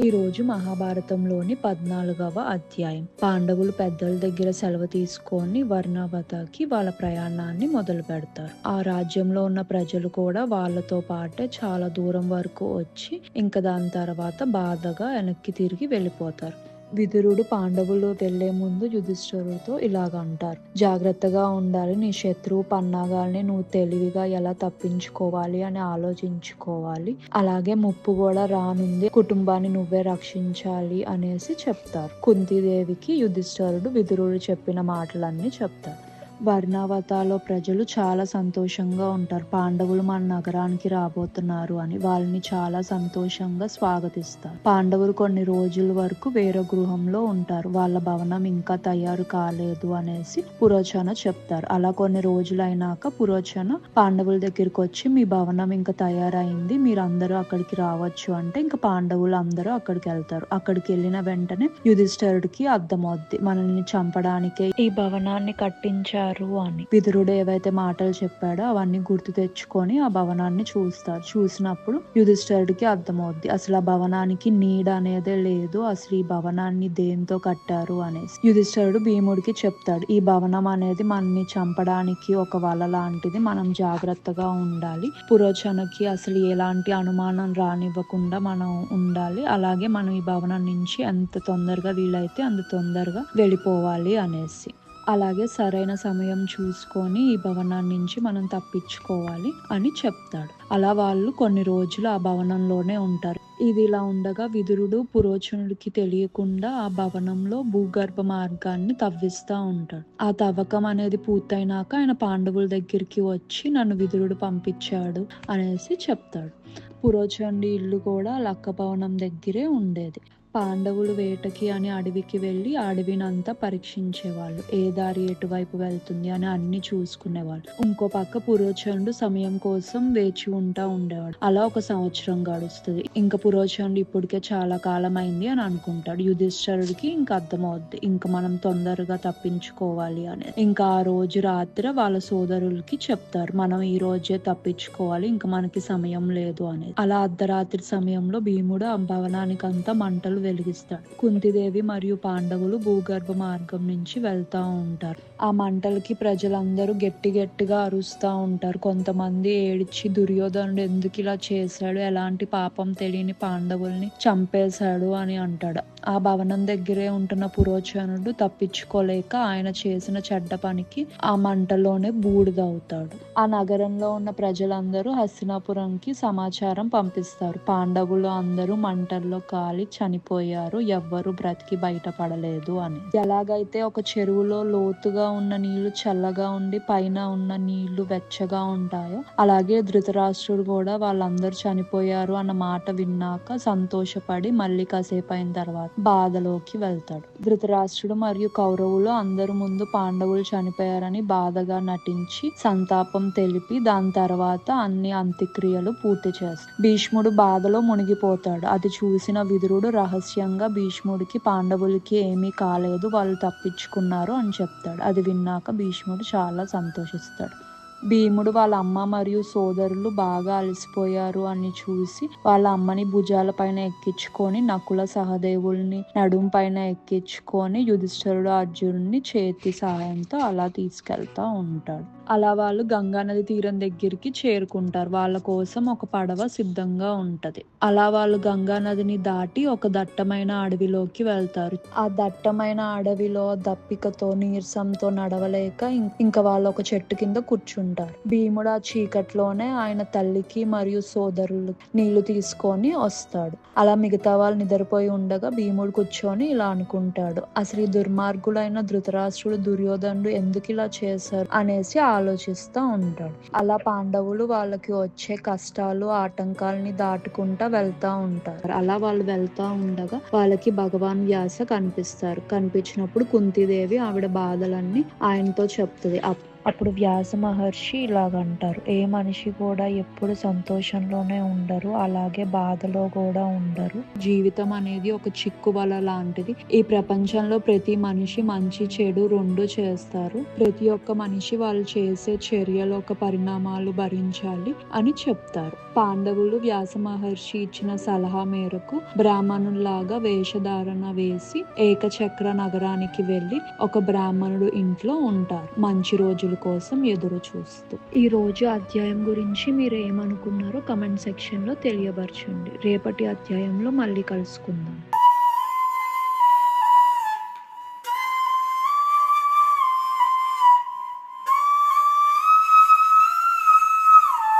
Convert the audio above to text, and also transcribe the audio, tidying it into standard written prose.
ఈరోజు మహాభారతంలోని 14వ అధ్యాయం. పాండవులు పెద్దల దగ్గర సెలవు తీసుకొని వర్ణవతకి వాళ్ళ ప్రయాణాన్ని మొదలు పెడతారు. ఆ రాజ్యంలో ఉన్న ప్రజలు కూడా వాళ్ళతో పాటే చాలా దూరం వరకు వచ్చి ఇంకా దాని తర్వాత బాధగా వెనక్కి తిరిగి వెళ్ళిపోతారు. విదురుడు పాండవులు వెళ్లే ముందు యుధిష్ఠిరుడితో ఇలాగ అంటారు: జాగ్రత్తగా ఉండాలి, నీ శత్రువు పన్నాగాల్ని నువ్వు తెలివిగా ఎలా తప్పించుకోవాలి అని ఆలోచించుకోవాలి. అలాగే ముప్పు కూడా రానుంది, కుటుంబాన్ని నువ్వే రక్షించాలి అనేసి చెప్తారు. కుంతీదేవికి యుధిష్ఠిరుడు విదురుడు చెప్పిన మాటలన్నీ చెప్తారు. వర్ణావతాలో ప్రజలు చాలా సంతోషంగా ఉంటారు. పాండవులు మన నగరానికి రాబోతున్నారు అని వాళ్ళని చాలా సంతోషంగా స్వాగతిస్తారు. పాండవులు కొన్ని రోజుల వరకు వేరే గృహంలో ఉంటారు. వాళ్ళ భవనం ఇంకా తయారు కాలేదు అనేసి పురోచన చెప్తారు. అలా కొన్ని రోజులైనాక పురోచన పాండవుల దగ్గరికి వచ్చి, మీ భవనం ఇంకా తయారైంది, మీరు అందరూ అక్కడికి రావచ్చు అంటే ఇంకా పాండవులు అందరూ అక్కడికి వెళ్తారు. అక్కడికి వెళ్ళిన వెంటనే యుధిష్ఠిరుడికి అర్థమవుద్ది, మనల్ని చంపడానికే ఈ భవనాన్ని కట్టించారు అని. విదురుడు ఏవైతే మాటలు చెప్పాడో అవన్నీ గుర్తు తెచ్చుకొని ఆ భవనాన్ని చూస్తారు. చూసినప్పుడు యుధిష్ఠిరుడికి అర్థమవుద్ది, అసలు ఆ భవనానికి నీడ అనేదే లేదు, అసలు ఈ భవనాన్ని దేంతో కట్టారు అనేసి. యుధిష్ఠిరుడు భీముడికి చెప్తాడు, ఈ భవనం అనేది మనని చంపడానికి ఒక వల లాంటిది, మనం జాగ్రత్తగా ఉండాలి, పురోచనకి అసలు ఎలాంటి అనుమానం రానివ్వకుండా మనం ఉండాలి, అలాగే మనం ఈ భవనం నుంచి ఎంత తొందరగా వీలైతే అంత తొందరగా వెళ్ళిపోవాలి అనేసి. అలాగే సరైన సమయం చూసుకొని ఈ భవనాన్ని నుంచి మనం తప్పించుకోవాలి అని చెప్తాడు. అలా వాళ్ళు కొన్ని రోజులు ఆ భవనంలోనే ఉంటారు. ఇది ఇలా ఉండగా విదురుడు పురోచనుడికి తెలియకుండా ఆ భవనంలో భూగర్భ మార్గాన్ని తవ్విస్తూ ఉంటాడు. ఆ తవ్వకం అనేది పూర్తయినాక ఆయన పాండవుల దగ్గరికి వచ్చి, నన్ను విదురుడు పంపించాడు అనేసి చెప్తాడు. పురోచనుడి ఇల్లు కూడా లక్క భవనం దగ్గరే ఉండేది. పాండవులు వేటకి అని అడవికి వెళ్ళి అడవినంతా పరీక్షించేవాళ్ళు, ఏ దారి ఎటువైపు వెళ్తుంది అని అన్ని చూసుకునేవాళ్ళు. ఇంకో పక్క పురోచనుడు సమయం కోసం వేచి ఉండేవాడు. అలా ఒక సంవత్సరం గడుస్తుంది. ఇంకా పురోచనుడు ఇప్పటికే చాలా కాలం అయింది అని అనుకుంటాడు. యుధిష్ఠిరుడికి ఇంకా అర్థమవుద్ది, ఇంకా మనం తొందరగా తప్పించుకోవాలి అని. ఇంకా ఆ రోజు రాత్రి వాళ్ళ సోదరులకి చెప్తారు, మనం ఈ రోజే తప్పించుకోవాలి, ఇంకా మనకి సమయం లేదు అనేది. అలా అర్ధరాత్రి సమయంలో భీముడు ఆ భవనానికి అంతా మంటలు వెలిగిస్తాడు. కుంతిదేవి మరియు పాండవులు భూగర్భ మార్గం నుంచి వెళ్తా ఉంటారు. ఆ మంటలకి ప్రజలందరూ గట్టిగా అరుస్తూ ఉంటారు. కొంతమంది ఏడ్చి, దుర్యోధనుడు ఎందుకు ఇలా చేశాడు, ఎలాంటి పాపం తెలియని పాండవుల్ని చంపేశాడు అని అంటాడు. ఆ భవనం దగ్గరే ఉంటున్న పురోచనుడు తప్పించుకోలేక ఆయన చేసిన చెడ్డ పనికి ఆ మంటలోనే బూడిదవుతాడు. ఆ నగరంలో ఉన్న ప్రజలందరూ హస్తినాపురంకి సమాచారం పంపిస్తారు, పాండవులు అందరూ మంటల్లో కాలి చనిపోయారు, ఎవ్వరూ బ్రతికి బయటపడలేదు అని. ఎలాగైతే ఒక చెరువులో లోతుగా ఉన్న నీళ్లు చల్లగా ఉండి పైన ఉన్న నీళ్లు వెచ్చగా ఉంటాయో, అలాగే ధృతరాష్ట్రుడు కూడా వాళ్ళందరూ చనిపోయారు అన్న మాట విన్నాక సంతోషపడి మళ్ళీ కాసేపు అయిన తర్వాత బాధలోకి వెళ్తాడు. ధృతరాష్ట్రుడు మరియు కౌరవులు అందరు ముందు పాండవులు చనిపోయారని బాధగా నటించి సంతాపం తెలిపి దాని తర్వాత అన్ని అంత్యక్రియలు పూర్తి చేస్తారు. భీష్ముడు బాధలో మునిగిపోతాడు. అది చూసిన విదురుడు రహస్యంగా భీష్ముడికి పాండవులకి ఏమీ కాలేదు, వాళ్ళు తప్పించుకున్నారు అని చెప్తాడు. అది విన్నాక భీష్ముడు చాలా సంతోషిస్తాడు. భీముడు వాళ్ళ అమ్మ మరియు సోదరులు బాగా అలసిపోయారు అని చూసి వాళ్ళ అమ్మని భుజాల పైన ఎక్కించుకొని, నకుల సహదేవుల్ని నడుం పైన ఎక్కించుకొని యుధిష్ఠిరుడు అర్జునుడిని చేతి సహాయంతో అలా తీసుకెళ్తా ఉంటాడు. అలా వాళ్ళు గంగానది తీరం దగ్గరికి చేరుకుంటారు. వాళ్ళ కోసం ఒక పడవ సిద్ధంగా ఉంటది. అలా వాళ్ళు గంగానదిని దాటి ఒక దట్టమైన అడవిలోకి వెళ్తారు. ఆ దట్టమైన అడవిలో దప్పికతో నీరసంతో నడవలేక ఇంకా వాళ్ళు ఒక చెట్టు కింద కూర్చుంటారు. భీముడు ఆ చీకట్లోనే ఆయన తల్లికి మరియు సోదరులు నీళ్లు తీసుకొని వస్తాడు. అలా మిగతా వాళ్ళు నిద్రపోయి ఉండగా భీముడు కూర్చొని ఇలా అనుకుంటాడు, అసలు ఈ దుర్మార్గులైన ధృతరాష్ట్రుడు, దుర్యోధనుడు ఎందుకు ఇలా చేశారు అనేసి ఆలోచిస్తూ ఉంటాడు. అలా పాండవులు వాళ్ళకి వచ్చే కష్టాలు ఆటంకాలని దాటుకుంటా వెళ్తా ఉంటారు. అలా వాళ్ళు వెళ్తా ఉండగా వాళ్ళకి భగవాన్ వ్యాస కనిపిస్తారు. కనిపించినప్పుడు కుంతీదేవి ఆవిడ బాధలన్నీ ఆయనతో చెప్తుంది. అప్పుడు వ్యాస మహర్షి ఇలాగంటారు, ఏ మనిషి కూడా ఎప్పుడు సంతోషంలోనే ఉండరు, అలాగే బాధలో కూడా ఉండరు. జీవితం అనేది ఒక చిక్కువల లాంటిది. ఈ ప్రపంచంలో ప్రతి మనిషి మంచి చెడు రెండు చేస్తారు. ప్రతి ఒక్క మనిషి వాళ్ళు చేసే చర్యలు ఒక పరిణామాలు భరించాలి అని చెప్తారు. పాండవులు వ్యాస మహర్షి ఇచ్చిన సలహా మేరకు బ్రాహ్మణుల్లాగా వేషధారణ వేసి ఏకచక్ర నగరానికి వెళ్లి ఒక బ్రాహ్మణుడు ఇంట్లో ఉంటారు, మంచి రోజుల కోసం ఎదురు చూస్తూ. ఈ రోజు అధ్యాయం గురించి మీరు ఏమనుకున్నారో కమెంట్ సెక్షన్ లో తెలియపరచండి. రేపటి అధ్యాయంలో మళ్ళీ కలుసుకుందాం.